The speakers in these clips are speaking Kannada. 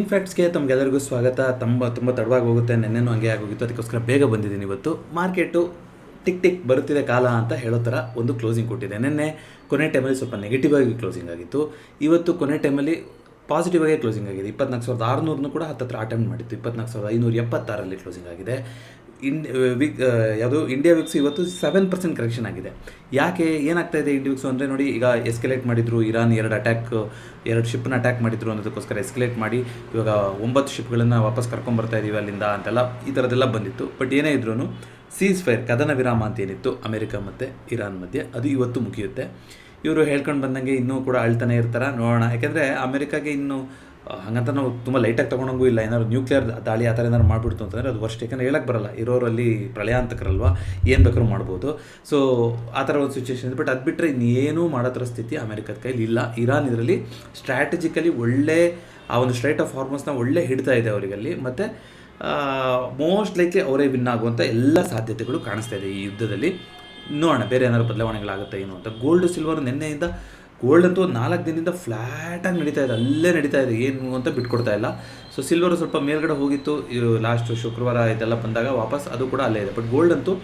ಟ್ರೇಡಿಂಗ್ ಫ್ಯಾಕ್ಟ್ಸ್ಗೆ ತಮಗೆಲ್ಲರಿಗೂ ಸ್ವಾಗತ. ತುಂಬ ತಡವಾಗಿ ಹೋಗುತ್ತೆ, ನೆನ್ನೆನೂ ಹಂಗೆ ಆಗೋಗಿತ್ತು, ಅದಕ್ಕೋಸ್ಕರ ಬೇಗ ಬಂದಿದ್ದೀನಿ. ಇವತ್ತು ಮಾರ್ಕೆಟು ಟಿಕ್ ಟಿಕ್ ಬರುತ್ತಿದೆ ಕಾಲ ಅಂತ ಹೇಳೋ ಥರ ಒಂದು ಕ್ಲೋಸಿಂಗ್ ಕೊಟ್ಟಿದೆ. ನಿನ್ನೆ ಕೊನೆ ಟೈಮಲ್ಲಿ ಸ್ವಲ್ಪ ನೆಗೆಟಿವ್ ಆಗಿ ಕ್ಲೋಸಿಂಗ್ ಆಗಿತ್ತು. ಇವತ್ತು ಕೊನೆ ಟೈಮಲ್ಲಿ ಪಾಸಿಟಿವ್ ಆಗಿ ಕ್ಲೋಸಿಂಗ್ ಆಗಿದೆ. 24,600 ಕೂಡ ಹತ್ತತ್ರ ಅಟೆಂಪ್ಟ್ ಮಾಡಿತ್ತು. 24,576 ಕ್ಲೋಸಿಂಗ್ ಆಗಿದೆ. ಇಂಡಿಯಾ ವಿಕ್ಸ್ ಇವತ್ತು 7% ಕರೆಕ್ಷನ್ ಆಗಿದೆ. ಯಾಕೆ ಏನಾಗ್ತಾ ಇದೆ ಇಂಡಿಯಾ ವಿಕ್ಸು ಅಂದರೆ ನೋಡಿ, ಈಗ ಎಸ್ಕಲೇಟ್ ಮಾಡಿದ್ರು, ಇರಾನ್ 2 ಶಿಪ್ನ ಅಟ್ಯಾಕ್ ಮಾಡಿದ್ರು ಅನ್ನೋದಕ್ಕೋಸ್ಕರ ಎಸ್ಕಲೇಟ್ ಮಾಡಿ ಇವಾಗ 9 ಶಿಪ್ಗಳನ್ನು ವಾಪಸ್ ಕರ್ಕೊಂಬರ್ತಾ ಇದ್ದೀವಿ ಅಲ್ಲಿಂದ ಅಂತೆಲ್ಲ ಈ ಥರದ್ದೆಲ್ಲ ಬಂದಿತ್ತು. ಬಟ್ ಏನೇ ಇದ್ರೂ ಸೀಸ್ ಫೈರ್, ಕದನ ವಿರಾಮ ಅಂತ ಏನಿತ್ತು ಅಮೆರಿಕ ಮತ್ತು ಇರಾನ್ ಮಧ್ಯೆ, ಅದು ಇವತ್ತು ಮುಗಿಯುತ್ತೆ. ಇವರು ಹೇಳ್ಕೊಂಡು ಬಂದಂಗೆ ಇನ್ನೂ ಕೂಡ ಅಳ್ತಾನೆ ಇರ್ತಾರೆ, ನೋಡೋಣ. ಯಾಕೆಂದರೆ ಅಮೆರಿಕಾಗೆ ಇನ್ನೂ ಹಾಗಂತ ನಾವು ತುಂಬ ಲೈಟಾಗಿ ತೊಗೊಂಡಂಗೂ ಇಲ್ಲ. ಏನಾದ್ರು ನ್ಯೂಕ್ಲಿಯರ್ ದಾಳಿ ಆ ಥರ ಏನಾದ್ರು ಮಾಡಿಬಿಡ್ತು ಅಂತಂದರೆ ಅದು ವರ್ಷ, ಯಾಕಂದರೆ ಹೇಳಕ್ಕೆ ಬರಲ್ಲ, ಇರೋರಲ್ಲಿ ಪ್ರಳಯಾಂತಕರಲ್ವ, ಏನು ಬೇಕಾದ್ರೂ ಮಾಡ್ಬೋದು. ಸೊ ಆ ಥರ ಒಂದು ಸಿಚುವೇಶನ್ ಇದೆ. ಬಟ್ ಅದು ಬಿಟ್ಟರೆ ಇನ್ನೇನೂ ಮಾಡೋ ಥರ ಸ್ಥಿತಿ ಅಮೆರಿಕದ ಕೈಲಿ ಇಲ್ಲ. ಇರಾನ್ ಇದರಲ್ಲಿ ಸ್ಟ್ರಾಟಜಿಕಲಿ ಒಳ್ಳೆ ಆ ಒಂದು ಸ್ಟ್ರೈಟ್ ಆಫ್ ಹಾರ್ಮೋನ್ಸ್ನ ಒಳ್ಳೆ ಹಿಡ್ತಾ ಇದೆ ಅವರಿಗಲ್ಲಿ. ಮತ್ತು ಮೋಸ್ಟ್ ಲೈಕ್ಲಿ ಅವರೇ ವಿನ್ ಆಗುವಂಥ ಎಲ್ಲ ಸಾಧ್ಯತೆಗಳು ಕಾಣಿಸ್ತಾ ಇದೆ ಈ ಯುದ್ಧದಲ್ಲಿ. ನೋಡೋಣ ಬೇರೆ ಏನಾದ್ರು ಬದಲಾವಣೆಗಳಾಗುತ್ತೆ ಏನು ಅಂತ. ಗೋಲ್ಡ್ ಸಿಲ್ವರ್ ನಿನ್ನೆಯಿಂದ, ಗೋಲ್ಡ್ ಅಂತೂ 4 ದಿನದಿಂದ ಫ್ಲ್ಯಾಟಾಗಿ ನಡೀತಾ ಇದೆ, ಅಲ್ಲೇ ನಡೀತಾ ಇದೆ, ಏನು ಅಂತ ಬಿಟ್ಕೊಡ್ತಾ ಇಲ್ಲ. ಸೊ ಸಿಲ್ವರು ಸ್ವಲ್ಪ ಮೇಲ್ಗಡೆ ಹೋಗಿತ್ತು ಲಾಸ್ಟ್ ಶುಕ್ರವಾರ ಇದೆಲ್ಲ ಬಂದಾಗ, ವಾಪಸ್ ಅದು ಕೂಡ ಅಲ್ಲೇ ಇದೆ. ಬಟ್ ಗೋಲ್ಡ್ ಅಂತೂ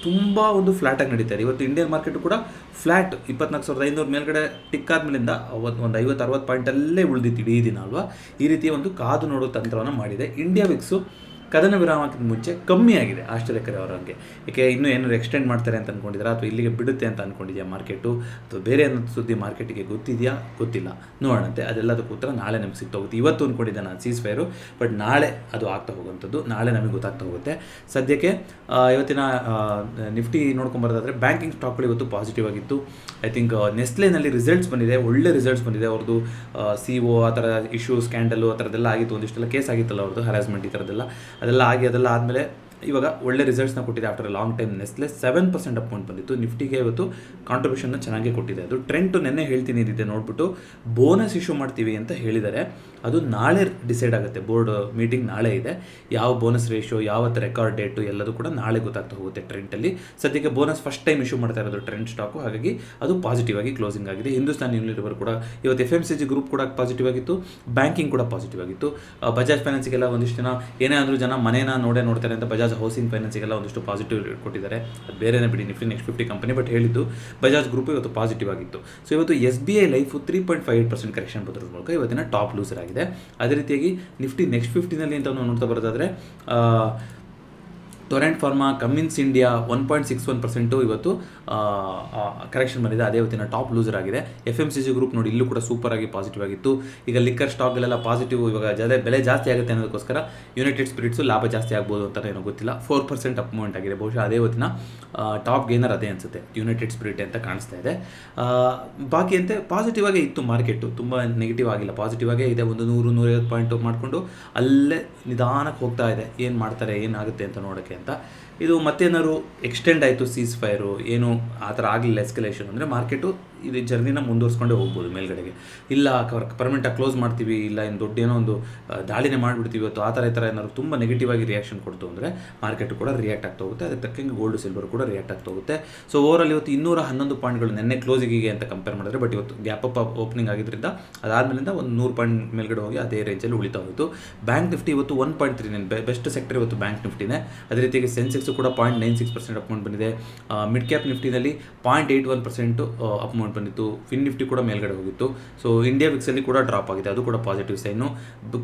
ತುಂಬ ಒಂದು ಫ್ಲ್ಯಾಟಾಗಿ ನಡೀತಾ ಇದೆ. ಇವತ್ತು ಇಂಡಿಯನ್ ಮಾರ್ಕೆಟು ಕೂಡ ಫ್ಲ್ಯಾಟ್ 24,500 ಮೇಲ್ಗಡೆ ಟಿಕ್ ಆದಮೇಲಿಂದ ಒಂದು 50-60 ಪಾಯಿಂಟಲ್ಲೇ ಉಳಿದಿತ್ತು ಇಡೀ ದಿನ ಅಲ್ವಾ. ಈ ರೀತಿಯ ಒಂದು ಕಾದು ನೋಡೋ ತಂತ್ರವನ್ನು ಮಾಡಿದೆ. ಇಂಡಿಯಾ ವಿಕ್ಸು ಕದನ ವಿರಾಮಕ್ಕಿಂತ ಮುಂಚೆ ಕಮ್ಮಿ ಆಗಿದೆ, ಆಶ್ಚರ್ಯಕರ ಅವರಂಗೆ. ಏಕೆ ಇನ್ನೂ ಏನಾದ್ರು ಎಕ್ಸ್ಟೆಂಡ್ ಮಾಡ್ತಾರೆ ಅಂತ ಅಂದ್ಕೊಂಡಿದ್ದಾರೆ, ಅಥವಾ ಇಲ್ಲಿಗೆ ಬಿಡುತ್ತೆ ಅಂತ ಅಂದ್ಕೊಂಡಿದೆಯಾ ಮಾರ್ಕೆಟು, ಅಥವಾ ಬೇರೆ ಏನೋ ಸುದ್ದಿ ಮಾರ್ಕೆಟಿಗೆ ಗೊತ್ತಿದೆಯಾ ಗೊತ್ತಿಲ್ಲ, ನೋಡೋಣಂತೆ. ಅದೆಲ್ಲದಕ್ಕೂ ಉತ್ತರ ನಾಳೆ ನಮಗೆ ಸಿಗ್ತಾ ಹೋಗುತ್ತೆ. ಇವತ್ತು ಅಂದ್ಕೊಂಡಿದ್ದೆ ನಾನು ಸೀಸ್ ಫೈರು, ಬಟ್ ನಾಳೆ ಅದು ಆಗ್ತಾ ಹೋಗುವಂಥದ್ದು, ನಾಳೆ ನಮಗೆ ಗೊತ್ತಾಗ್ತಾ ಹೋಗುತ್ತೆ. ಸದ್ಯಕ್ಕೆ ಇವತ್ತಿನ ನಿಫ್ಟಿ ನೋಡ್ಕೊಂಬರೋದಾದರೆ ಬ್ಯಾಂಕಿಂಗ್ ಸ್ಟಾಕ್ಗಳು ಇವತ್ತು ಪಾಸಿಟಿವ್ ಆಗಿತ್ತು. ಐ ಥಿಂಕ್ ನೆಸ್ಲೆನಲ್ಲಿ ರಿಸಲ್ಟ್ಸ್ ಬಂದಿದೆ, ಒಳ್ಳೆ ರಿಸಲ್ಟ್ಸ್ ಬಂದಿದೆ. ಅವ್ರದ್ದು CO ಆ ಥರ ಇಶ್ಯೂ, ಸ್ಕ್ಯಾಂಡಲು ಆ ಥರದ್ದೆಲ್ಲ ಆಗಿತ್ತು, ಒಂದಿಷ್ಟೆಲ್ಲ ಕೇಸ್ ಆಗಿತ್ತಲ್ಲ ಅವ್ರದ್ದು, ಹರಾಸ್ಮೆಂಟ್ ಈ ಥರದ್ದೆಲ್ಲ, ಅದೆಲ್ಲ ಆದಮೇಲೆ ಇವಾಗ ಒಳ್ಳೆ ರಿಸಲ್ಟ್ಸ್ನ ಕೊಟ್ಟಿದೆ. After long time Nestle 7% up ಬಂದಿತ್ತು. ನಿಫ್ಟಿಗೆ ಇವತ್ತು ಕಾಂಟ್ರಿಬ್ಯೂಷನ್ನ ಚೆನ್ನಾಗಿ ಕೊಟ್ಟಿದೆ. ಅದು ಟ್ರೆಂಡು ನೆನ್ನೆ ಹೇಳ್ತೀನಿ ಇದ್ದಿದ್ದೆ ನೋಡ್ಬಿಟ್ಟು ಬೋನಸ್ ಇಶ್ಯೂ ಮಾಡ್ತೀವಿ ಅಂತ ಹೇಳಿದ್ದಾರೆ. ಅದು ನಾಳೆ ಡಿಸೈಡ್ ಆಗುತ್ತೆ, ಬೋರ್ಡ್ ಮೀಟಿಂಗ್ ನಾಳೆ ಇದೆ. ಯಾವ ಬೋನಸ್ ರೇಷಿಯೋ, ಯಾವತ್ತು ರೆಕಾರ್ಡ್ ಡೇಟು ಎಲ್ಲದೂ ಕೂಡ ನಾಳೆ ಗೊತ್ತಾಗ್ತಾ ಹೋಗುತ್ತೆ ಟ್ರೆಂಡಲ್ಲಿ. ಸದ್ಯಕ್ಕೆ ಬೋನಸ್ ಫಸ್ಟ್ ಟೈಮ್ ಇಶ್ಯೂ ಮಾಡ್ತಾ ಇರೋದು ಟ್ರೆಂಡ್ ಸ್ಟಾಕು, ಹಾಗಾಗಿ ಅದು ಪಾಸಿಟಿವ್ ಆಗಿ ಕ್ಲೋಸಿಂಗ್ ಆಗಿದೆ. ಹಿಂದೂಸ್ತಾನ್ ಯೂನಿಲಿವರ್ ಕೂಡ ಇವತ್ತು, FMCG ಗ್ರೂಪ್ ಕೂಡ ಪಾಸಿಟಿವ್ ಆಗಿತ್ತು, ಬ್ಯಾಂಕಿಂಗ್ ಕೂಡ ಪಾಸಿಟಿವ್ ಆಗಿತ್ತು. ಬಜಾಜ್ ಫೈನಾನ್ಸಿಗೆಲ್ಲ ಒಂದಿಷ್ಟು ದಿನ ಏನೇ ಅಂದರೂ ಜನ ಮನೇನ ನೋಡ್ತಾರೆ ಅಂತ ಬಜಾಜ್ ಹೌಸಿಂಗ್ ಫೈನಾನ್ಸಿಗೆಲ್ಲ ಒಂದಿಷ್ಟು ಪಾಸಿಟಿವ್ ಕೊಟ್ಟಿದ್ದಾರೆ. ಅದು ಬೇರೆನೇ ಬಿಡಿ, ನಿಫ್ಟಿ ನೆಕ್ಸ್ಟ್ 50 ಕಂಪನಿ, ಬಟ್ ಹೇಳಿದ್ದು ಬಜಾಜ್ ಗ್ರೂಪ್ ಇವತ್ತು ಪಾಸಿಟಿವ್ ಆಗಿತ್ತು. ಸೊ ಇವತ್ತು SBI ಲೈಫು 3.58% ಕರೆಕ್ಷನ್ ಬರೋದ್ರ ಮೂಲಕ ಇವತ್ತಿನ ಟಾಪ್ ಲೂಸರ್ ಆಗಿದೆ. ಅದೇ ರೀತಿಯಾಗಿ ನಿಫ್ಟಿ ನೆಕ್ಸ್ಟ್ 50ನಲ್ಲಿ ಅಂತ ನಾವು ನೋಡ್ತಾ ಬರೋದಾದರೆ ಟೊರೆಂಟ್ ಫಾರ್ಮಾ, ಕಮಿನ್ಸ್ ಇಂಡಿಯಾ 1.61% ಇವತ್ತು ಕರೆಕ್ಷನ್ ಬಂದಿದೆ. ಅದೇ ಇವತ್ತಿನ ಟಾಪ್ ಲೂಸರ್ ಆಗಿದೆ. FMCG ಗ್ರೂಪ್ ನೋಡಿ, ಇಲ್ಲೂ ಕೂಡ ಸೂಪರ್ ಆಗಿ ಪಾಸಿಟಿವ್ ಆಗಿತ್ತು. ಈಗ ಲಿಕ್ಕರ್ ಸ್ಟಾಕ್ಗಳೆಲ್ಲ ಪಾಸಿಟಿವ್, ಇವಾಗ ಬೆಲೆ ಜಾಸ್ತಿ ಆಗುತ್ತೆ ಅನ್ನೋದಕ್ಕೋಸ್ಕರ ಯುನೈಟೆಡ್ ಸ್ಪಿರಿಟ್ಸು ಲಾಭ ಜಾಸ್ತಿ ಆಗ್ಬೋದು ಅಂತ ಏನೋ ಗೊತ್ತಿಲ್ಲ, 4% ಅಪ್ ಮೂವ್ಮೆಂಟ್ ಆಗಿದೆ. ಬಹುಶಃ ಅದೇ ಇವತ್ತಿನ ಟಾಪ್ ಗೇನರ್ ಅದೇ ಅನಿಸುತ್ತೆ, ಯುನೈಟೆಡ್ ಸ್ಪಿರಿಟ್ ಅಂತ ಕಾಣಿಸ್ತಾ ಇದೆ. ಬಾಕಿ ಅಂತೆ ಪಾಸಿಟಿವ್ ಆಗೇ ಇತ್ತು ಮಾರ್ಕೆಟು, ತುಂಬ ನೆಗೆಟಿವ್ ಆಗಿಲ್ಲ, ಪಾಸಿಟಿವ್ ಆಗೇ ಇದೆ. 100-150 ಪಾಯಿಂಟ್ ಮಾಡ್ಕೊಂಡು ಅಲ್ಲೇ ನಿಧಾನಕ್ಕೆ ಹೋಗ್ತಾ ಇದೆ. ಏನು ಮಾಡ್ತಾರೆ, ಏನಾಗುತ್ತೆ ಅಂತ ನೋಡೋಕ್ಕೆ ಅಂತ. ಇದು ಮತ್ತೇನಾದ್ರು ಎಕ್ಸ್ಟೆಂಡ್ ಆಯಿತು ಸೀಸ್ ಫೈರು, ಏನು ಆ ಥರ ಆಗಲಿಲ್ಲ ಎಸ್ಕಲೇಷನ್ ಅಂದರೆ ಮಾರ್ಕೆಟು ಇದು ಜರ್ನಿನ ಮುಂದುವರ್ಸ್ಕೊಂಡೇ ಹೋಗ್ಬೋದು ಮೇಲ್ಗಡೆಗೆ. ಇಲ್ಲ ಪರ್ಮನೆಂಟಾಗಿ ಕ್ಲೋಸ್ ಮಾಡ್ತೀವಿ, ಇಲ್ಲ ಏನು ದೊಡ್ಡ ಏನೋ ಒಂದು ದಾಳಿನೇ ಮಾಡಿಬಿಡ್ತೀವಿ ಇವತ್ತು, ಆ ಥರ ಏನಾದ್ರು ತುಂಬ ನೆಗೆಟಿವ್ ಆಗಿ ರಿಯಾಕ್ಷನ್ ಕೊಡ್ತು ಅಂದರೆ ಮಾರ್ಕೆಟು ಕೂಡ ರಿಯಾಕ್ಟ್ ಆಗ್ತಾ ಹೋಗುತ್ತೆ. ಅದಕ್ಕೆ ತಕ್ಕಂಗೆ ಗೋಲ್ಡ್ ಸಿಲ್ವರ್ ಕೂಡ ರಿಯಾಕ್ಟ್ ಆಗ್ತಾ ಹೋಗುತ್ತೆ. ಸೊ ಓವರಾಲ್ ಇವತ್ತು 211 ಪಾಯಿಂಟ್ಗಳು ನೆನ್ನೆ ಕ್ಲೋಸಿಂಗಿಗೆ ಅಂತ ಕಂಪೇರ್ ಮಾಡಿದ್ರೆ, ಬಟ್ ಇವತ್ತು ಗ್ಯಾಪ್ ಅಪ್ ಓಪನಿಂಗ್ ಆಗಿದ್ದರಿಂದ ಅದಾದಮೇಲಿಂದ ಒಂದು 100 ಪಾಯಿಂಟ್ ಮೇಲ್ಗಡೆ ಹೋಗಿ ಅದೇ ರೇಂಜಲ್ಲಿ ಉಳಿತಾ ಹೋಯಿತು. ಬ್ಯಾಂಕ್ ನಿಫ್ಟಿ ಇವತ್ತು 1.39 ಬೆಸ್ಟ್ ಸೆಕ್ಟರ್ ಇವತ್ತು ಬ್ಯಾಂಕ್ ನಿಫ್ಟಿನೇ. ಅದೇ ರೀತಿಯಾಗಿ ಸೆನ್ಸೆಕ್ಸ್ ಕೂಡ 0.96% ಅಪ್ ಬಂದಿದೆ. ಮಿಡ್ ಕ್ಯಾಪ್ ನಿಫ್ಟಿನಲ್ಲಿ 0.81% ಅಪ್ ಬಂದಿತ್ತು. ಫಿನ್ ನಿಫ್ಟಿ ಕೂಡ ಮೇಲ್ಗಡೆ ಹೋಗಿತ್ತು. ಸೊ ಇಂಡಿಯಾ ವಿಕ್ಸಲ್ಲಿ ಕೂಡ ಡ್ರಾಪ್ ಆಗಿದೆ, ಅದು ಕೂಡ ಪಾಸಿಟಿವ್ ಸೈನು.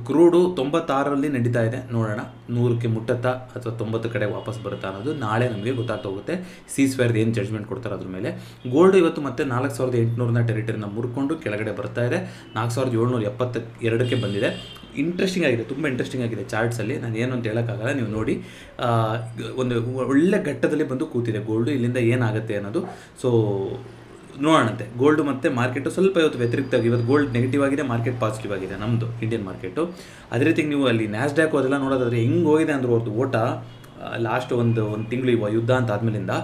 ಕ್ರೂಡು 96ರಲ್ಲಿ ನಡೀತಾ ಇದೆ, ನೋಡೋಣ 100ಕ್ಕೆ ಮುಟ್ಟತ್ತಾ ಅಥವಾ 90 ಕಡೆ ವಾಪಸ್ ಬರುತ್ತಾ ಅನ್ನೋದು ನಾಳೆ ನಮಗೆ ಗೊತ್ತಾಗ್ತಾ ಹೋಗುತ್ತೆ. ಸೀಸ್ ಫೈರ್ ಏನು ಜಡ್ಜ್ಮೆಂಟ್ ಕೊಡ್ತಾರೆ ಅದ್ರ ಮೇಲೆ. ಗೋಲ್ಡ್ ಇವತ್ತು ಮತ್ತೆ 4,800 ಟೆರಿಟರಿನ ಮುರ್ಕೊಂಡು ಕೆಳಗಡೆ ಬರ್ತಾ ಇದೆ, 4,772ಕ್ಕೆ ಬಂದಿದೆ. ಇಂಟ್ರೆಸ್ಟಿಂಗ್ ಆಗಿದೆ, ತುಂಬ ಇಂಟ್ರೆಸ್ಟಿಂಗ್ ಆಗಿದೆ ಚಾರ್ಟ್ಸಲ್ಲಿ. ನಾನು ಏನು ಅಂತ ಹೇಳೋಕ್ಕಾಗಲ್ಲ, ನೀವು ನೋಡಿ. ಒಂದು ಒಳ್ಳೆ ಘಟ್ಟದಲ್ಲಿ ಬಂದು ಕೂತಿದೆ ಗೋಲ್ಡು. ಇಲ್ಲಿಂದ ಏನಾಗುತ್ತೆ ಅನ್ನೋದು ಸೊ ನೋಡೋಣಂತೆ. ಗೋಲ್ಡು ಮತ್ತು ಮಾರ್ಕೆಟು ಸ್ವಲ್ಪ ಇವತ್ತು ವ್ಯತಿರಿಕ್ತವಾಗಿ, ಇವತ್ತು ಗೋಲ್ಡ್ ನೆಗೆಟಿವ್ ಆಗಿದೆ, ಮಾರ್ಕೆಟ್ ಪಾಸಿಟಿವ್ ಆಗಿದೆ ನಮ್ಮದು ಇಂಡಿಯನ್ ಮಾರ್ಕೆಟು. ಅದೇ ರೀತಿ ನೀವು ಅಲ್ಲಿ ನ್ಯಾಸ್ಡ್ಯಾಕು ಅದೆಲ್ಲ ನೋಡೋದಾದರೆ ಹೆಂಗೆ ಹೋಗಿದೆ ಅಂದ್ರೆ ಅವ್ರದ್ದು ಓಟ ಲಾಸ್ಟ್ ಒಂದು ತಿಂಗಳು ಯುದ್ಧ ಅಂತ ಆದಮೇಲಿಂದ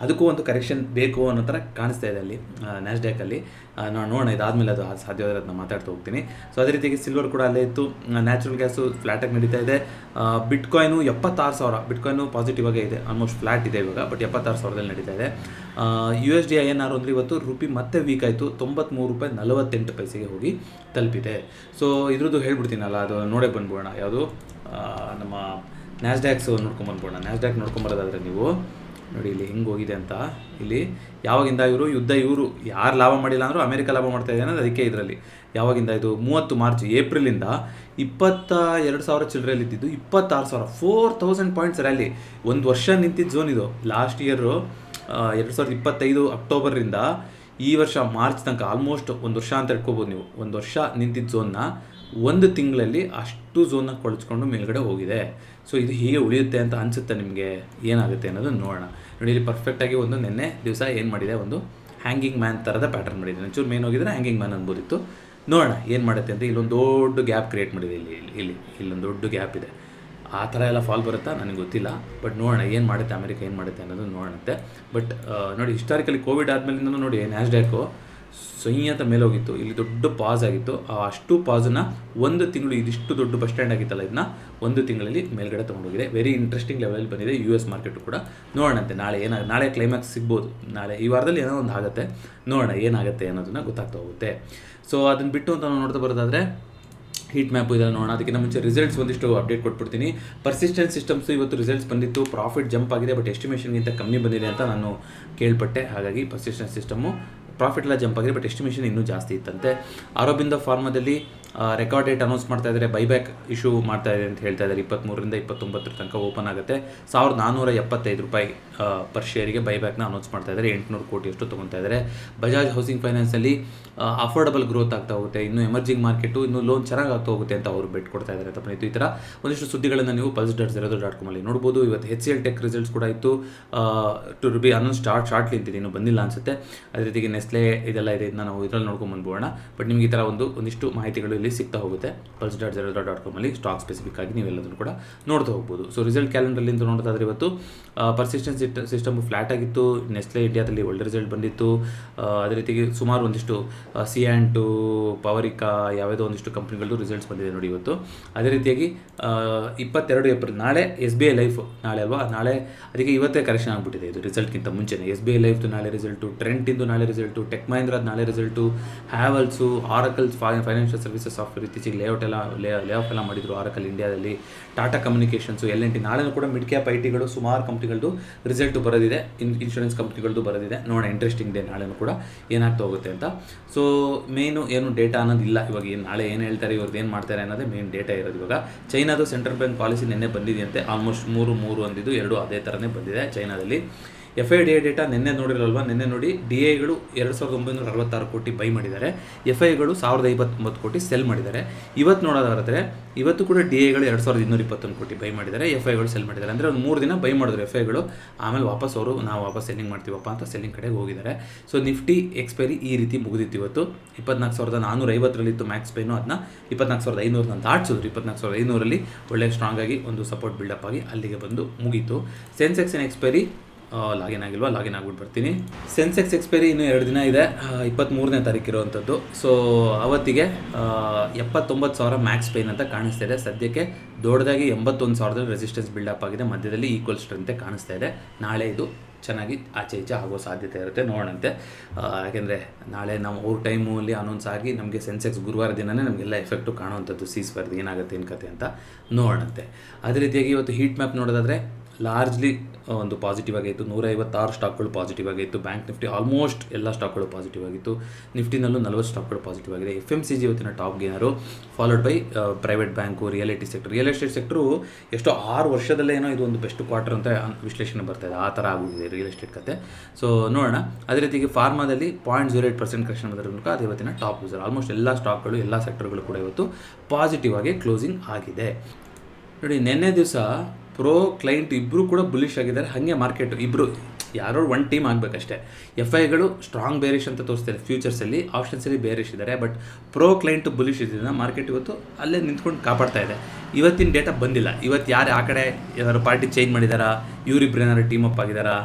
ಅದಕ್ಕೂ ಒಂದು ಕರೆಕ್ಷನ್ ಬೇಕು ಅನ್ನೋ ಥರ ಕಾಣಿಸ್ತಾ ಇದೆ ಅಲ್ಲಿ ನ್ಯಾಸ್ಡ್ಯಾಕಲ್ಲಿ. ನಾನು ನೋಡೋಣ ಇದಾದಮೇಲೆ ಅದು ಸಾಧ್ಯವಾದರೆ ಅದನ್ನ ಮಾತಾಡ್ತಾ ಹೋಗ್ತೀನಿ. ಸೊ ಅದೇ ರೀತಿಯಾಗಿ ಸಿಲ್ವರ್ ಕೂಡ ಅಲ್ಲೇ ಇತ್ತು. ನ್ಯಾಚುರಲ್ ಗ್ಯಾಸು ಫ್ಲಾಟಾಗಿ ನಡೀತಾ ಇದೆ. ಬಿಟ್ಕಾಯಿನು 76,000, ಬಿಟ್ಕಾಯಿನು ಪಾಸಿಟಿವ್ ಆಗೇ ಇದೆ, ಆಲ್ಮೋಸ್ಟ್ ಫ್ಲಾಟ್ ಇದೆ ಇವಾಗ, ಬಟ್ 76,000ದಲ್ಲಿ ನಡೀತಾ ಇದೆ. USD INR ಅಂದರೆ ಇವತ್ತು ರೂಪಿ ಮತ್ತೆ ವೀಕ್ ಆಯಿತು, 93 ರೂಪಾಯಿ 48 ಪೈಸೆಗೆ ಹೋಗಿ ತಲುಪಿದೆ. ಸೊ ಇದ್ರದ್ದು ಹೇಳ್ಬಿಡ್ತೀನಲ್ಲ, ಅದು ನೋಡೇ ಬಂದ್ಬೋಣ. ಯಾವುದು ನಮ್ಮ ನ್ಯಾಸ್ಡ್ಯಾಕ್ಸ್ ನೋಡ್ಕೊಂಬಂದ್ಬೋಣ. ನ್ಯಾಸ್ಡ್ಯಾಕ್ ನೋಡ್ಕೊಂಬರೋದಾದರೆ ನೀವು ನೋಡಿ ಇಲ್ಲಿ ಹೆಂಗೆ ಹೋಗಿದೆ ಅಂತ. ಇಲ್ಲಿ ಯಾವಾಗಿಂದ ಇವರು ಯಾರು ಲಾಭ ಮಾಡಿಲ್ಲ ಅಂದರೂ ಅಮೆರಿಕ ಲಾಭ ಮಾಡ್ತಾ ಇದೆ ಅನ್ನೋದು ಅದಕ್ಕೆ. ಇದರಲ್ಲಿ ಯಾವಾಗಿಂದ ಇದು 30 ಮಾರ್ಚ್ ಏಪ್ರಿಲಿಂದ 22,000 ಚಿಲ್ಲರೆಯಲ್ಲಿ ಇದ್ದಿದ್ದು 26,000, 4,000 ಪಾಯಿಂಟ್ಸ್ ರ್ಯಾಲಿ. ಒಂದು ವರ್ಷ ನಿಂತಿದ್ದ ಝೋನ್ ಇದು. ಲಾಸ್ಟ್ ಇಯರು 2025 ಅಕ್ಟೋಬರಿಂದ ಈ ವರ್ಷ ಮಾರ್ಚ್ ತನಕ ಆಲ್ಮೋಸ್ಟ್ ಒಂದು ವರ್ಷ ಅಂತ ಇಟ್ಕೋಬೋದು ನೀವು. ಒಂದು ವರ್ಷ ನಿಂತಿದ್ದ ಝೋನ್ನ ಒಂದು ತಿಂಗಳಲ್ಲಿ ಅಷ್ಟು ಝೋನ್ನ ಕೊಳಚ್ಕೊಂಡು ಮೇಲ್ಗಡೆ ಹೋಗಿದೆ. ಸೊ ಇದು ಹೀಗೆ ಉಳಿಯುತ್ತೆ ಅಂತ ಅನಿಸುತ್ತೆ ನಿಮಗೆ. ಏನಾಗುತ್ತೆ ಅನ್ನೋದು ನೋಡೋಣ. ನೋಡಿ ಇಲ್ಲಿ ಪರ್ಫೆಕ್ಟಾಗಿ ಒಂದು ನಿನ್ನೆ ದಿವಸ ಏನು ಮಾಡಿದೆ, ಒಂದು ಹ್ಯಾಂಗಿಂಗ್ ಮ್ಯಾನ್ ಥರದ ಪ್ಯಾಟರ್ನ್ ಮಾಡಿದೆ. ಒಂಚೂರು ಮೇನ್ ಹೋಗಿದ್ರೆ ಹ್ಯಾಂಗಿಂಗ್ ಮ್ಯಾನ್ ಅನ್ಬೋದಿತ್ತು. ನೋಡೋಣ ಏನು ಮಾಡುತ್ತೆ ಅಂತ. ಇಲ್ಲೊಂದು ದೊಡ್ಡ ಗ್ಯಾಪ್ ಕ್ರಿಯೇಟ್ ಮಾಡಿದೆ. ಇಲ್ಲೊಂದು ದೊಡ್ಡ ಗ್ಯಾಪ್ ಇದೆ. ಆ ಥರ ಎಲ್ಲ ಫಾಲ್ ಬರುತ್ತಾ ನನಗೆ ಗೊತ್ತಿಲ್ಲ, ಬಟ್ ನೋಡೋಣ ಏನು ಮಾಡುತ್ತೆ ಅಮೆರಿಕ, ಏನು ಮಾಡುತ್ತೆ ಅನ್ನೋದು ನೋಡುತ್ತೆ. ಬಟ್ ನೋಡಿ ಹಿಸ್ಟಾರಿಕಲಿ ಕೋವಿಡ್ ಆದಮೇಲಿಂದ ನೋಡಿ ನ್ಯಾಸ್ಡ್ಯಾಕು ಸೊಯ್ಯಂತ ಮೇಲೆ ಹೋಗಿತ್ತು. ಇಲ್ಲಿ ದೊಡ್ಡ ಪಾಸ್ ಆಗಿತ್ತು. ಅಷ್ಟು ಪಾಸನ್ನು ಒಂದು ತಿಂಗಳು, ಇದಿಷ್ಟು ದೊಡ್ಡ ಬಸ್ ಸ್ಟ್ಯಾಂಡ್ ಆಗಿತ್ತಲ್ಲ, ಇದನ್ನ ಒಂದು ತಿಂಗಳಲ್ಲಿ ಮೇಲ್ಗಡೆ ತೊಗೊಂಡೋಗಿದೆ. ವೆರಿ ಇಂಟ್ರೆಸ್ಟಿಂಗ್ ಲೆವೆಲ್ ಬಂದಿದೆ US ಮಾರ್ಕೆಟು ಕೂಡ. ನೋಡೋಣಂತೆ ನಾಳೆ ಕ್ಲೈಮ್ಯಾಕ್ಸ್ ಸಿಗ್ಬೋದು. ನಾಳೆ ಈ ವಾರದಲ್ಲಿ ಏನೋ ಒಂದು ಆಗುತ್ತೆ. ನೋಡೋಣ ಏನಾಗುತ್ತೆ ಅನ್ನೋದನ್ನ ಗೊತ್ತಾಗ್ತಾ ಹೋಗುತ್ತೆ. ಸೊ ಅದನ್ನು ಬಿಟ್ಟು ಅಂತ ನಾವು ನೋಡ್ತಾ ಬರೋದಾದರೆ ಹೀಟ್ ಮ್ಯಾಪು ಇದೆಲ್ಲ ನೋಡೋಣ. ಅದಕ್ಕಿಂತ ಮುಂಚೆ ರಿಸಲ್ಟ್ಸ್ ಒಂದಿಷ್ಟು ಅಪ್ಡೇಟ್ ಕೊಟ್ಬಿಡ್ತೀನಿ. ಪರ್ಸಿಸ್ಟೆಂಟ್ ಸಿಸ್ಟಮ್ಸು ಇವತ್ತು ರಿಸಲ್ಟ್ಸ್ ಬಂದಿತ್ತು. ಪ್ರಾಫಿಟ್ ಜಂಪ್ ಆಗಿದೆ, ಬಟ್ ಎಸ್ಟಿಮೇಷನ್ಗಿಂತ ಕಮ್ಮಿ ಬಂದಿದೆ ಅಂತ ನಾನು ಕೇಳ್ಪಟ್ಟೆ. ಹಾಗಾಗಿ ಪರ್ಸಿಸ್ಟೆಂಟ್ ಸಿಸ್ಟಮು ಪ್ರಾಫಿಟ್ ಎಲ್ಲ ಜಂಪ್ ಆಗಿದೆ, ಬಟ್ ಎಸ್ಟಿಮೇಷನ್ ಇನ್ನೂ ಜಾಸ್ತಿ ಇತ್ತಂತೆ. ಆರೋಬಿಂದೋ ಫಾರ್ಮಾದಲ್ಲಿ ರೆಕಾರ್ಡ್ ಡೇಟ್ ಅನೌನ್ಸ್ ಮಾಡ್ತಾ ಇದ್ದಾರೆ. ಬೈಬ್ಯಾಕ್ ಇಶ್ಯೂ ಮಾಡ್ತಾ ಇದೆ ಅಂತ ಹೇಳ್ತಾ ಇದ್ದಾರೆ. 23ರಿಂದ 29 ತನಕ ಓಪನ್ ಆಗುತ್ತೆ. 1,475 ರೂಪಾಯಿ ಪರ್ ಶೇರಿಗೆ ಬೈಬ್ಯಾಕ್ನ ಅನೌನ್ಸ್ ಮಾಡ್ತಾ ಇದ್ದಾರೆ. 800 ಕೋಟಿಯಷ್ಟು ತೊಗೊತಾ ಇದ್ದಾರೆ. ಬಜಾಜ್ ಹೌಸಿಂಗ್ ಫೈನಾನ್ಸಲ್ಲಿ ಅಫೋರ್ಡಬಲ್ ಗ್ರೋತ್ ಆಗ್ತಾ ಹೋಗುತ್ತೆ. ಇನ್ನು ಎಮರ್ಜಿಂಗ್ ಮಾರ್ಕೆಟು ಇನ್ನೂ ಲೋನ್ ಚೆನ್ನಾಗಿ ಆಗ್ತಾ ಹೋಗುತ್ತೆ ಅಂತ ಅವರು ಬೆಟ್ ಕೊಡ್ತಾ ಇದ್ದಾರೆ ಅಂತ ಬಂದಿತ್ತು. ಈ ಥರ ಒಂದಿಷ್ಟು ಸುದ್ದಿಗಳನ್ನು ನೀವು pulse.zerodha.com ಅಲ್ಲಿ ನೋಡ್ಬೋದು. ಇವತ್ತು HCL ಟೆಕ್ ರಿಸಲ್ಟ್ಸ್ ಕೂಡ ಇತ್ತು. ಟು ಬಿ ಅನ್ನೊಂದು ಶಾರ್ಟ್ಲಿ ಅಂತಿದೆ, ಇನ್ನೂ ಬಂದಿಲ್ಲ ಅನಿಸುತ್ತೆ. ಅದೇ ರೀತಿಗೆ ನೆಸ್ಲೆ ಇದೆಲ್ಲ ಇದೆ, ಇದನ್ನ ನಾವು ಇದರಲ್ಲಿ ನೋಡ್ಕೊಂಡು ಬಂದ್ಬೋಣ. ಬಟ್ ನಿಮಗೆ ಈ ಥರ ಒಂದಿಷ್ಟು ಮಾಹಿತಿಗಳು ಇಲ್ಲಿ ಸಿಗ್ತಾ ಹೋಗುತ್ತೆ. pulse.zerodha.com ಅಲ್ಲಿ ಸ್ಟಾಕ್ ಸ್ಪೆಸಿಫಿಕ್ ಆಗಿ ನೀವೆಲ್ಲದನ್ನು ಕೂಡ ನೋಡ್ತಾ ಹೋಗ್ಬೋದು. ಸೊ ರಿಸಲ್ಟ್ ಕ್ಯಾಲೆಂಡರ್ಲಿ ಅಂತ ನೋಡೋದಾದ್ರೆ ಇವತ್ತು ಪರ್ಸಿಸ್ಟೆನ್ಸ್ ಸಿಸ್ಟಮ್ ಫ್ಲಾಟ್ ಆಗಿತ್ತು. ನೆಸ್ಲೆ ಇಂಡಿಯಾದಲ್ಲಿ ಒಳ್ಳೆ ರಿಸಲ್ಟ್ ಬಂದಿತ್ತು. ಅದೇ ರೀತಿಗೆ ಸುಮಾರು ಒಂದಿಷ್ಟು ಸಿಯಾಂಟು, ಪವರಿಕಾ, ಯಾವುದೋ ಒಂದಿಷ್ಟು ಕಂಪ್ನಿಗಳದ್ದು ರಿಸಲ್ಟ್ಸ್ ಬಂದಿದೆ ನೋಡಿ ಇವತ್ತು. ಅದೇ ರೀತಿಯಾಗಿ 22 ಏಪ್ರಿಲ್ ನಾಳೆ SBI ಲೈಫ್ ನಾಳೆ ಅಲ್ವಾ, ನಾಳೆ ಅದಕ್ಕೆ ಇವತ್ತೇ ಕರೆಕ್ಷನ್ ಆಗಿಬಿಟ್ಟಿದೆ ಇದು ರಿಸಲ್ಟ್ಗಿಂತ ಮುಂಚೆನೇ. SBI ಲೈಫ್ದು ನಾಳೆ ರಿಸಲ್ಟು, ಟ್ರೆಂಟಿಂದು ನಾಳೆ ರಿಸಲ್ಟು, ಟೆಕ್ ಮಹೀಂದ್ರದ್ದು ನಾಳೆ ರಿಸಲ್ಟು, ಹ್ಯಾವಲ್ಸು, ಆರಕಲ್ಸ್ ಫೈನಾನ್ಷಿಯಲ್ ಸರ್ವಿಸಸ್ ಸಾಫ್ಟ್ವೇರ್ ಇತ್ತೀಚೆಗೆ ಲೇ ಆಫ್ ಎಲ್ಲ ಮಾಡಿದ್ರು ಆರಕಲ್ ಇಂಡಿಯಾದಲ್ಲಿ. ಟಾಟಾ ಕಮ್ಯುನಿಕೇಷನ್ಸು, L&T ನಾಳೆನೂ ಕೂಡ ಮಿಡ್ ಕ್ಯಾಪ್ ITಗಳು ಸುಮಾರು ಕಂಪ್ನಿಗಳದ್ದು ರಿಸಲ್ಟು ಬರೋದಿದೆ. ಇನ್ಶೂರೆನ್ಸ್ ಕಂಪ್ನಿಗಳದ್ದು ಬರೋದಿದೆ. ನೋಡೋಣ, ಇಂಟ್ರೆಸ್ಟಿಂಗ್ ಡೇ ನಾಳೆನೂ ಕೂಡ ಏನಾಗ್ತಾ ಹೋಗುತ್ತೆ ಅಂತ. ಸೊ ಮೇನು ಏನು ಡೇಟಾ ಅನ್ನೋದಿಲ್ಲ ಇವಾಗ. ನಾಳೆ ಏನು ಹೇಳ್ತಾರೆ, ಇವ್ರದ್ದು ಏನು ಮಾಡ್ತಾರೆ ಅನ್ನೋದೇ ಮೇನ್ ಡೇಟಾ ಇರೋದು ಇವಾಗ. ಚೈನಾದು ಸೆಂಟ್ರಲ್ ಬ್ಯಾಂಕ್ ಪಾಲಿಸಿ ನಿನ್ನೆ ಬಂದಿದೆಯಂತೆ. ಆಲ್ಮೋಸ್ಟ್ 3 ಅಂದಿದ್ದು 2 ಅದೇ ಥರನೇ ಬಂದಿದೆ ಚೈನಾದಲ್ಲಿ. FIDI ಡೇಟಾ ನಿನ್ನೆ ನೋಡಿರಲ್ವಾ, ನಿನ್ನೆ ನೋಡಿ DIಗಳು 2,966 ಕೋಟಿ ಬೈ ಮಾಡಿದ್ದಾರೆ. FIಗಳು 1,059 ಕೋಟಿ ಸೆಲ್ ಮಾಡಿದ್ದಾರೆ. ಇವತ್ತು ನೋಡೋದಾದ್ರೆ ಇವತ್ತು ಕೂಡ DIಗಳು 2,221 ಕೋಟಿ ಬೈ ಮಾಡಿದ್ದಾರೆ. FIಗಳು ಸೆಲ್ ಮಾಡಿದ್ದಾರೆ. ಅಂದರೆ ಒಂದು 3 ದಿನ ಬೈ ಮಾಡಿದ್ರು FIಗಳು. ಆಮೇಲೆ ವಾಪಸ್ ನಾವು ವಾಪಸ್ ಸೆಲ್ಲಿಂಗ್ ಮಾಡ್ತೀವಪ್ಪ ಅಂತ ಸೆಲ್ಲಿಂಗ್ ಕಡೆಗೆ ಹೋಗಿದ್ದಾರೆ. ಸೊ ನಿಫ್ಟಿ ಎಕ್ಸ್ಪೈರಿ ಈ ರೀತಿ ಮುಗಿದಿತ್ತು ಇವತ್ತು. 24,450ರಲ್ಲಿತ್ತು ಮ್ಯಾಕ್ಸ್ ಬೈನು, ಅದನ್ನ 24,500 ದಾಟಿಸಿದ್ರು. 24,500ರಲ್ಲಿ ಒಳ್ಳೆ ಸ್ಟ್ರಾಂಗ್ ಆಗಿ ಒಂದು ಸಪೋರ್ಟ್ ಬಿಲ್ಡಪ್ ಆಗಿ ಅಲ್ಲಿಗೆ ಬಂದು ಮುಗೀತು. ಸೆನ್ಸೆಕ್ಸಿನ ಎಕ್ಸ್ಪೈರಿ ಲಾಗಿನ್ ಆಗಿಲ್ವಾ, ಲಾಗಿನ್ ಆಗ್ಬಿಟ್ಟು ಬರ್ತೀನಿ. ಸೆನ್ಸೆಕ್ಸ್ ಎಕ್ಸ್ಪೈರಿ ಇನ್ನೂ 2 ದಿನ ಇದೆ, 23ನೇ ತಾರೀಕು ಇರುವಂಥದ್ದು. ಸೊ ಅವತ್ತಿಗೆ 79,000 ಮ್ಯಾಕ್ಸ್ ಪೈನ್ ಅಂತ ಕಾಣಿಸ್ತಾ ಇದೆ. ಸದ್ಯಕ್ಕೆ ದೊಡ್ಡದಾಗಿ 81,000 ರೆಸಿಸ್ಟೆನ್ಸ್ ಬಿಲ್ಡಪ್ ಆಗಿದೆ. ಮಧ್ಯದಲ್ಲಿ ಈಕ್ವಲ್ ಸ್ಟ್ರೆಂತೆ ಕಾಣಿಸ್ತಾ ಇದೆ. ನಾಳೆ ಇದು ಚೆನ್ನಾಗಿ ಆಚೆ ಈಚೆ ಆಗೋ ಸಾಧ್ಯತೆ ಇರುತ್ತೆ, ನೋಡೋಣಂತೆ. ಯಾಕೆಂದರೆ ನಾಳೆ ನಾವು ಅವ್ರ ಟೈಮಲ್ಲಿ ಅನೌನ್ಸ್ ಆಗಿ ನಮಗೆ ಸೆನ್ಸೆಕ್ಸ್ ಗುರುವಾರ ದಿನವೇ ನಮಗೆಲ್ಲ ಎಫೆಕ್ಟು ಕಾಣುವಂಥದ್ದು ಸೀಸ್ವರ್ದು ಏನಾಗುತ್ತೆ ಏನು ಕತೆ ಅಂತ ನೋಡೋಣಂತೆ. ಅದೇ ರೀತಿಯಾಗಿ ಇವತ್ತು ಹೀಟ್ ಮ್ಯಾಪ್ ನೋಡೋದಾದರೆ ಲಾರ್ಜ್ಲಿ ಒಂದು ಪಾಸಿಟಿವ್ ಆಗಿತ್ತು. 156 ಸ್ಟಾಕ್ಗಳು ಪಾಸಿಟಿವ್ ಆಗಿತ್ತು. ಬ್ಯಾಂಕ್ ನಿಫ್ಟಿ ಆಲ್ಮೋಸ್ಟ್ ಎಲ್ಲ ಸ್ಟಾಕ್ಗಳು ಪಾಸಿಟಿವ್ ಆಗಿತ್ತು. ನಿಫ್ಟಿನಲ್ಲೂ 40 ಸ್ಟಾಕ್ಗಳು ಪಾಸಿಟಿವ್ ಆಗಿದೆ. FMCG ಇವತ್ತಿನ top gainer, followed by private bank, real estate sector ಎಷ್ಟೋ 6 ವರ್ಷದಲ್ಲೇ ಏನೋ ಇದು ಒಂದು ಬೆಸ್ಟ್ ಕ್ವಾರ್ಟರ್ ಅಂತ ವಿಶ್ಲೇಷಣೆ ಬರ್ತಾ ಇದೆ. ಆ ಥರ ಆಗಿದೆ ರಿಯಲ್ ಎಸ್ಟೇಟ್ ಕತೆ. ಸೊ ನೋಡೋಣ. ಅದೇ ರೀತಿಗೆ ಫಾರ್ಮಾದಲ್ಲಿ 0.08% ಕರೆಕ್ಷನ್ ಬಂದಿರೋ ಮೂಲಕ ಅದು ಇವತ್ತಿನ ಟಾಪ್ ಯೂಸರ್. ಆಲ್ಮೋಸ್ಟ್ ಎಲ್ಲ ಸ್ಟಾಕ್ಗಳು, ಎಲ್ಲ ಸೆಕ್ಟರ್ಗಳು ಕೂಡ ಇವತ್ತು ಪಾಸಿಟಿವ್ ಆಗಿ ಕ್ಲೋಸಿಂಗ್ ಆಗಿದೆ. ನೋಡಿ, ನಿನ್ನೆ ದಿವಸ ಪ್ರೋ ಕ್ಲೈಂಟ್ ಇಬ್ಬರು ಕೂಡ ಬುಲಿಶ್ ಆಗಿದ್ದಾರೆ. ಹಾಗೆ ಮಾರ್ಕೆಟ್ ಇಬ್ಬರು ಯಾರೋ ಒಂದು ಟೀಮ್ ಆಗಬೇಕಷ್ಟೇ. ಎಫ್ ಐಗಳು ಸ್ಟ್ರಾಂಗ್ ಬೇರಿಶ್ ಅಂತ ತೋರಿಸ್ತಾರೆ ಫ್ಯೂಚರ್ಸಲ್ಲಿ, ಆಪ್ಷನ್ಸಲ್ಲಿ ಬೇರಿಶ್ ಇದ್ದಾರೆ. ಬಟ್ ಪ್ರೋ ಕ್ಲೈಂಟು ಬುಲಿಶ್ ಇದರಿಂದ ಮಾರ್ಕೆಟ್ ಇವತ್ತು ಅಲ್ಲೇ ನಿಂತ್ಕೊಂಡು ಕಾಪಾಡ್ತಾ ಇದೆ. ಇವತ್ತಿನ ಡೇಟಾ ಬಂದಿಲ್ಲ. ಇವತ್ತು ಯಾರು ಆ ಕಡೆ ಯಾರು ಪಾರ್ಟಿ ಚೇಂಜ್ ಮಾಡಿದಾರಾ, ಇವರಿಬ್ಬರೇನಾದ್ರು ಟೀಮ್ ಅಪ್ ಆಗಿದ್ದಾರಾ,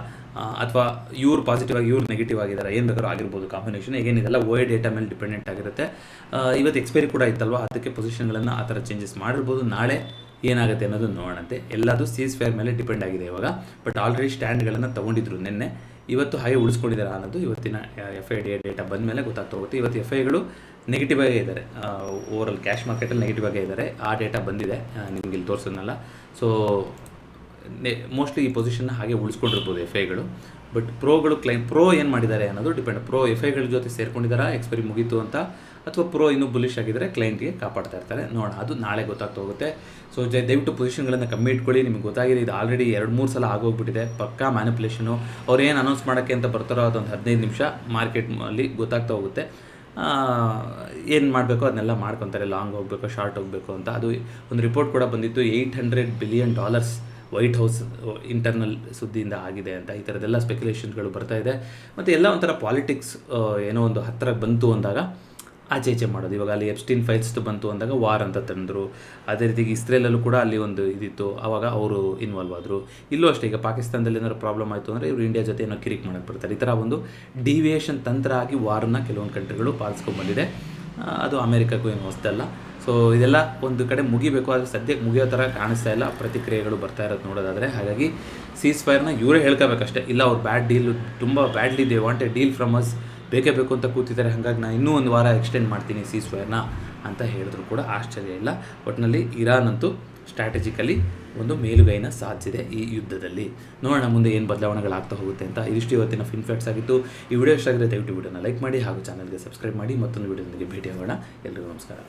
ಅಥವಾ ಇವ್ರು ಪಾಸಿಟಿವ್ ಆಗಿ ಇವ್ರು ನೆಗೆಟಿವ್ ಆಗಿದ್ದಾರೆ, ಏನು ಬೇಕಾದ್ರೂ ಆಗಿರ್ಬೋದು ಕಾಂಬಿನೇಷನ್. ಏನಿದೆಲ್ಲ ಓ ಡೇಟಾ ಮೇಲೆ ಡಿಪೆಂಡೆಂಟ್ ಆಗಿರುತ್ತೆ. ಇವತ್ತು ಎಕ್ಸ್ಪೈರಿ ಕೂಡ ಇತ್ತಲ್ವ, ಅದಕ್ಕೆ ಪೊಸಿಷನ್ಗಳನ್ನು ಆ ಥರ ಚೇಂಜಸ್ ಮಾಡಿರ್ಬೋದು. ನಾಳೆ ಏನಾಗುತ್ತೆ ಅನ್ನೋದು ನೋಡೋಣಂತೆ. ಎಲ್ಲದು ಸೀಸ್ ಫೇರ್ ಮೇಲೆ ಡಿಪೆಂಡ್ ಆಗಿದೆ ಇವಾಗ. ಬಟ್ ಆಲ್ರೆಡಿ ಸ್ಟ್ಯಾಂಡ್ಗಳನ್ನು ತೊಗೊಂಡಿದ್ರು ನಿನ್ನೆ, ಇವತ್ತು ಹಾಗೆ ಉಳಿಸ್ಕೊಂಡಿದ್ದಾರೆ ಅನ್ನೋದು ಇವತ್ತಿನ ಎಫ್ ಐ ಡೇಟಾ ಬಂದ ಮೇಲೆ ಗೊತ್ತಾಗ್ತಾ ಹೋಗುತ್ತೆ. ಇವತ್ತು ಎಫ್ ಐಗಳು ನೆಗೆಟಿವ್ ಆಗೇ ಇದ್ದಾರೆ, ಓವರಾಲ್ ಕ್ಯಾಶ್ ಮಾರ್ಕೆಟಲ್ಲಿ ನೆಗೆಟಿವ್ ಆಗೇ ಇದ್ದಾರೆ. ಆ ಡೇಟಾ ಬಂದಿದೆ, ನಿಮ್ಗೆ ಇಲ್ಲಿ ತೋರಿಸೋದನ್ನಲ್ಲ. ಸೊ ಮೋಸ್ಟ್ಲಿ ಈ ಪೊಸಿಷನ್ನ ಹಾಗೆ ಉಳಿಸ್ಕೊಂಡಿರ್ಬೋದು ಎಫ್ ಐಗಳು. ಬಟ್ ಪ್ರೋ ಏನು ಮಾಡಿದ್ದಾರೆ ಅನ್ನೋದು ಡಿಪೆಂಡ್. ಪ್ರೋ ಎಫ್ ಐಗಳ ಜೊತೆ ಸೇರ್ಕೊಂಡಿದ್ದಾರಾ ಎಕ್ಸ್ಪೈರಿ ಮುಗೀತು ಅಂತ, ಅಥವಾ ಪ್ರೋ ಇನ್ನೂ ಬುಲಿಶ್ ಆಗಿದ್ದರೆ ಕ್ಲೈಂಟ್ಗೆ ಕಾಪಾಡ್ತಾ ಇರ್ತಾರೆ. ನೋಡೋಣ, ಅದು ನಾಳೆ ಗೊತ್ತಾಗ್ತಾ ಹೋಗುತ್ತೆ. ಸೊ ದಯವಿಟ್ಟು ಪೊಸಿಷನ್ಗಳನ್ನು ಕಮ್ಮಿ ಇಟ್ಕೊಳ್ಳಿ. ನಿಮ್ಗೆ ಗೊತ್ತಾಗಿದೆ ಇದು ಆಲ್ರೆಡಿ 2-3 ಸಲ ಆಗೋಗ್ಬಿಟ್ಟಿದೆ. ಪಕ್ಕಾ ಮ್ಯಾನಿಪುಲೇಷನು. ಅವ್ರು ಏನು ಅನೌನ್ಸ್ ಮಾಡೋಕ್ಕೆ ಅಂತ ಬರ್ತಾರೋ ಅದೊಂದು 15 ನಿಮಿಷ ಮಾರ್ಕೆಟ್ನಲ್ಲಿ ಗೊತ್ತಾಗ್ತಾ ಹೋಗುತ್ತೆ. ಏನು ಮಾಡಬೇಕು ಅದನ್ನೆಲ್ಲ ಮಾಡ್ಕೊತಾರೆ, ಲಾಂಗ್ ಹೋಗಬೇಕು ಶಾರ್ಟ್ ಹೋಗಬೇಕು ಅಂತ. ಅದು ಒಂದು ರಿಪೋರ್ಟ್ ಕೂಡ ಬಂದಿತ್ತು, $800 ಬಿಲಿಯನ್ ವೈಟ್ ಹೌಸ್ ಇಂಟರ್ನಲ್ ಸುದ್ದಿಯಿಂದ ಆಗಿದೆ ಅಂತ. ಈ ಥರದ್ದೆಲ್ಲ ಸ್ಪೆಕ್ಯುಲೇಷನ್ಸ್ಗಳು ಬರ್ತಾಯಿದೆ. ಮತ್ತು ಎಲ್ಲ ಒಂಥರ ಪಾಲಿಟಿಕ್ಸ್ ಏನೋ ಒಂದು ಹತ್ತಿರ ಬಂತು ಅಂದಾಗ ಆಚೆ ಈಚೆ ಮಾಡೋದು. ಇವಾಗ ಅಲ್ಲಿ ಎಪ್ಸ್ಟೀನ್ ಫೈಲ್ಸ್ ಬಂತು ಅಂದಾಗ ವಾರ್ ಅಂತ ತಂದರು. ಅದೇ ರೀತಿಗೆ ಇಸ್ರೇಲಲ್ಲೂ ಕೂಡ ಅಲ್ಲಿ ಒಂದು ಇದಿತ್ತು, ಆವಾಗ ಅವರು ಇನ್ವಾಲ್ವ್ ಆದರು. ಇಲ್ಲೂ ಅಷ್ಟೇ, ಈಗ ಪಾಕಿಸ್ತಾನದಲ್ಲಿ ಏನಾದ್ರು ಪ್ರಾಬ್ಲಮ್ ಆಯಿತು ಅಂದರೆ ಇವರು ಇಂಡಿಯಾ ಜೊತೆ ಏನೋ ಕಿರಿಕ್ ಮಾಡೋಕ್ಕೆ ಬರ್ತಾರೆ. ಈ ಥರ ಒಂದು ಡಿವಿಯೇಷನ್ ತಂತ್ರ ಆಗಿ ವಾರನ್ನ ಕೆಲವೊಂದು ಕಂಟ್ರಿಗಳು ಪಾಲಿಸ್ಕೊಂಡ್ಬಂದಿದೆ. ಅದು ಅಮೇರಿಕಕ್ಕೂ ಏನು ಹೊಸದಲ್ಲ. ಸೊ ಇದೆಲ್ಲ ಒಂದು ಕಡೆ ಮುಗಿಬೇಕು, ಆದರೆ ಸದ್ಯಕ್ಕೆ ಮುಗಿಯೋ ಥರ ಕಾಣಿಸ್ತಾ ಇಲ್ಲ. ಪ್ರತಿಕ್ರಿಯೆಗಳು ಬರ್ತಾ ಇರೋದು ನೋಡೋದಾದರೆ. ಹಾಗಾಗಿ ಸೀಸ್ ಫೈರ್ನ ಇವರೇ ಹೇಳ್ಕೋಬೇಕಷ್ಟೇ. ಇಲ್ಲ ಅವ್ರು ತುಂಬ badly they want A deal from us, ಬೇಕೇ ಬೇಕು ಅಂತ ಕೂತಿದ್ದಾರೆ, ಹಾಗಾಗಿ ನಾನು ಇನ್ನೂ ಒಂದು ವಾರ ಎಕ್ಸ್ಟೆಂಡ್ ಮಾಡ್ತೀನಿ ಸೀಸ್ ಫೈರ್ನ ಅಂತ ಹೇಳಿದ್ರು ಕೂಡ ಆಶ್ಚರ್ಯ ಇಲ್ಲ. ಒಟ್ಟಿನಲ್ಲಿ ಇರಾನ್ ಅಂತೂ ಸ್ಟ್ರಾಟಜಿಕಲಿ ಒಂದು ಮೇಲುಗೈನ ಸಾಧಿಸಿದೆ ಈ ಯುದ್ಧದಲ್ಲಿ. ನೋಡೋಣ ಮುಂದೆ ಏನು ಬದಲಾವಣೆಗಳಾಗ್ತಾ ಹೋಗುತ್ತೆ ಅಂತ. ಇದಿಷ್ಟು ಇವತ್ತಿನ ಫಿನ್ಫ್ಯಾಕ್ಟ್ಸ್ ಆಗಿತ್ತು. ಈ ವಿಡಿಯೋ ಇಷ್ಟ ಆಗಿದ್ರೆ ದಯವಿಟ್ಟು ವಿಡಿಯೋನ ಲೈಕ್ ಮಾಡಿ ಹಾಗೂ ಚಾನಲ್ಗೆ ಸಬ್ಸ್ಕ್ರೈಬ್ ಮಾಡಿ. ಮತ್ತೊಂದು ವಿಡಿಯೋದೊಂದಿಗೆ ಭೇಟಿಯಾಗೋಣ. ಎಲ್ರಿಗೂ ನಮಸ್ಕಾರ.